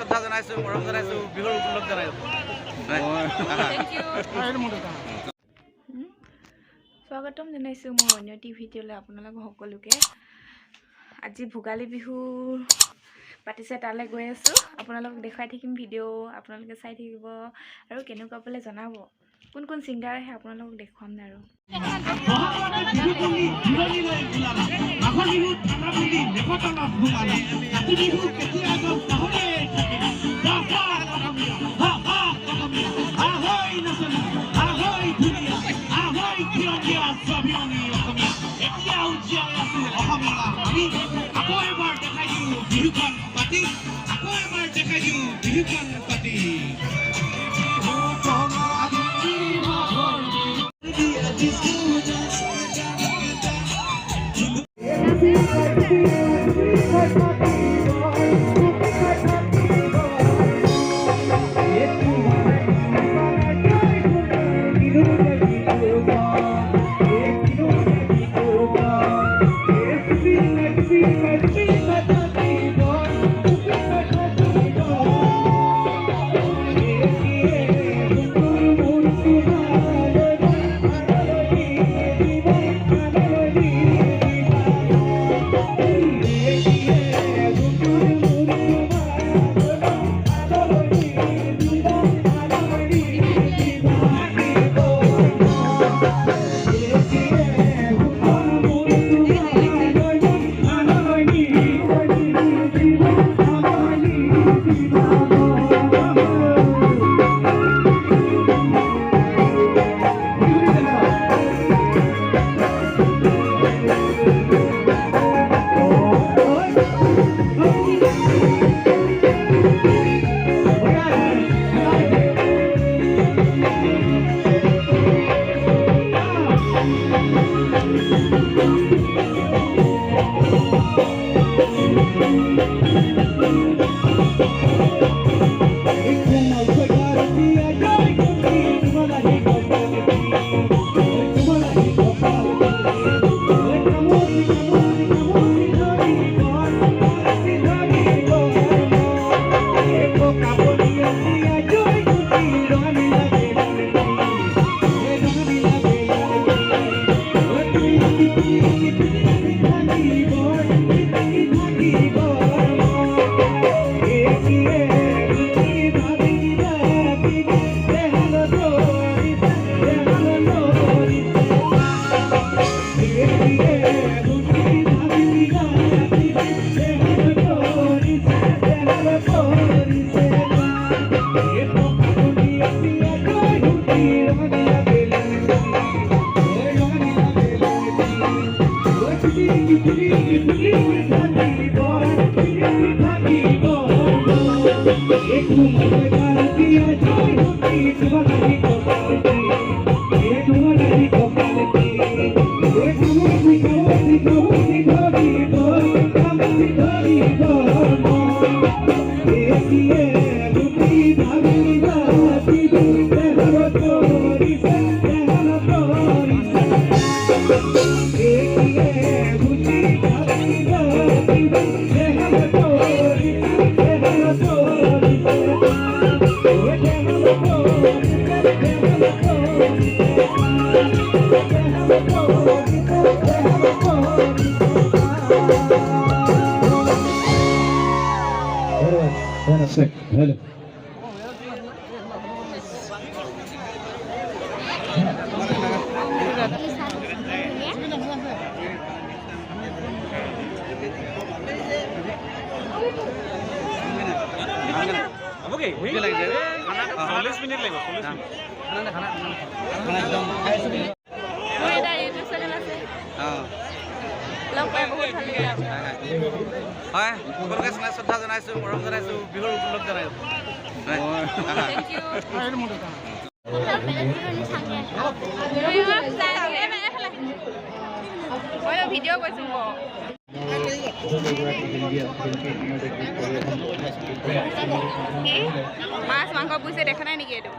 শ্ৰদ্ধা জনাইছোঁ, মৰম জনাইছোঁ, বিহুৰ উপলক্ষ জনাইছোঁ। স্বাগতম জনাইছোঁ মোৰ অন্য ভিডিঅ'লৈ আপোনালোক সকলোকে। আজি ভোগালী বিহু পাতিছে, তালৈ গৈ আছোঁ। আপোনালোকক দেখুৱাই থাকিম ভিডিঅ', আপোনালোকে চাই থাকিব আৰু কেনেকুৱা পালে জনাব। কোন কোন ছিংগাৰ আহে আপোনালোকক দেখুৱাম আৰু। Hello. হয়, সকলোকে শ্ৰদ্ধা জনাইছোঁ, মৰম জনাইছোঁ, বিহুৰ উপলক্ষ জনাইছোঁ। ভিডিঅ' কৈছোঁ মাছ মাংস বুজিছে, দেখা নাই নেকি এইটো?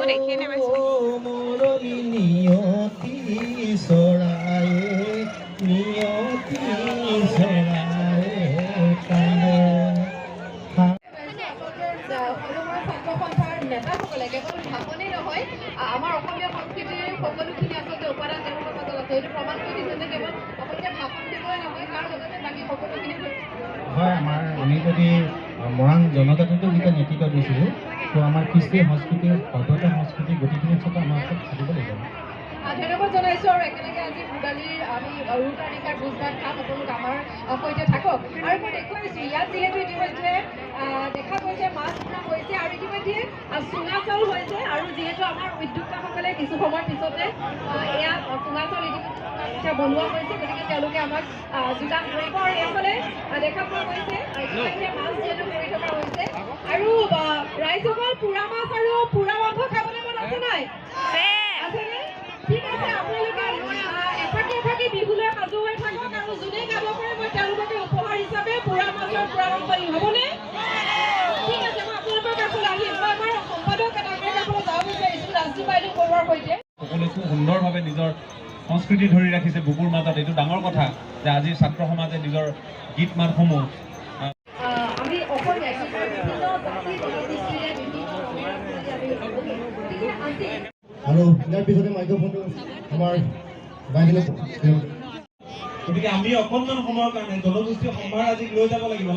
দেখিয়ে নাপাইছোঁ। নিয়তি চৰায়ে নিয়তি সৰুবৰ ছাত্ৰ সন্থাৰ নেতাসকলে কেৱল ভাষণেই নহয় আমাৰ অসমীয়া সংস্কৃতিৰ সকলোখিনি আচলতে উপাদান তেওঁলোকৰ মাজত আছে এইটো প্ৰমাণ কৰি দিছে যে কেৱল অকলকে ভাষণ দিবই নহয় তাৰ লগতে বাকী সকলোখিনি হয় আমাৰ আমি যদি মৰাণ জনজাতিটো যেতিয়া নেতৃত্ব দিছিলোঁ তো আমাৰ কৃষ্টি সংস্কৃতি সভ্যতা সংস্কৃতি গোটেইখিনি আচলতে আমাৰ ওচৰত থাকিব লাগিব ধন্যবাদ জনাইছোঁ আৰু একেলগে আজি ভোগালীৰ আমি উৰুকাৰ নিশাৰ ভোজ ভাত খাম আপোনালোক আমাৰ সৈতে থাকক আৰু মই দেখুৱাইছোঁ ইয়াত যিহেতু ইতিমধ্যে দেখা গৈছে মাছ পোৰা হৈছে আৰু ইতিমধ্যে চুঙা চাউল হৈছে আৰু যিহেতু আমাৰ উদ্যোক্তাসকলে কিছু সময়ৰ পিছতে এয়া চুঙা চাউল ইতিমধ্যে বনোৱা হৈছে গতিকে তেওঁলোকে আমাক যোগান ধৰিব আৰু এইফালে দেখা পোৱা গৈছে ইতিমধ্যে মাছ যিহেতু কৰি থকা হৈছে আৰু ৰাইজসকল পোৰা মাছ আৰু পোৰা মাংস খাবলৈ মন আছে নাই আছেনে ঠিক আছে আপোনালোকে এফাকি এফাকি বিহুলৈ সাজু হৈ থাকক আৰু যোনে গাব পাৰে মই তেওঁলোককে উপহাৰ হিচাপে পোৰা মাছৰ পোৰা মাংস দিম হ'বনে ঠিক আছে মই আপোনালোকৰ কাষলৈ আহিম মই আমাৰ সম্পাদক ডাঙৰীয়াৰ কাষলৈ যাব বিচাৰিছোঁ ৰাজদীপ বাইদেউ বৰুৱাৰ সৈতে সকলোৱে খুব সুন্দৰভাৱে নিজৰ সংস্কৃতি ধৰি ৰাখিছে বুকুৰ মাজত এইটো ডাঙৰ কথা যে আজি ছাত্ৰ সমাজে নিজৰ গীত মাতসমূহ আমি অসমীয়া বিভিন্ন জাতি জনগোষ্ঠীৰে বিভিন্ন আৰু ইয়াৰ পিছতে মাইক্ৰফোনটো আমাৰ বাইদেউ গতিকে আমি অকণমান সময়ৰ কাৰণে জনগোষ্ঠীয় সম্ভাৰ আজি লৈ যাব লাগিব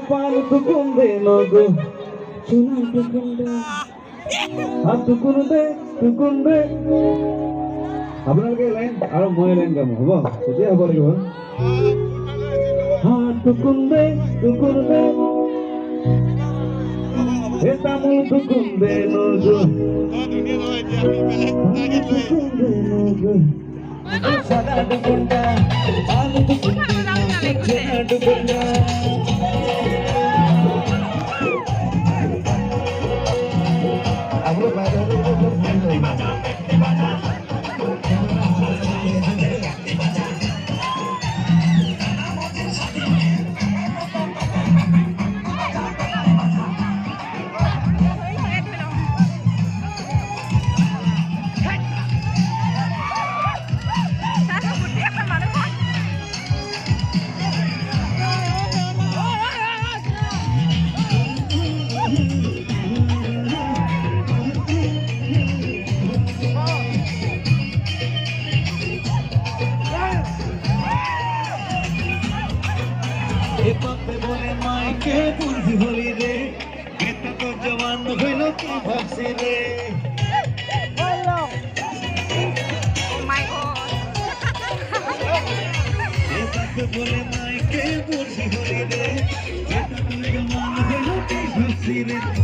পান টুকুন দে নগো সোনা টুকুন দে হাত টুকুন দে আপোনালোকে লাইন আৰু মই লাইন গাম হ'ব তেতিয়া হ'ব লাগিব হাত টুকুন দে হে তামোল টুকুন দে নগো টুকুন দে নগো সাদা টুকুন দে আলু টুকুন দে সোনা টুকুন দে আমরা বাইরে বলে মাইকে বুঝি হলি রে এটা তো জওয়ান হইল কি ভাবছি রে বলে মাইকে বুঝি হলি রে এটা তো জওয়ান হইল কি ভাবছি রে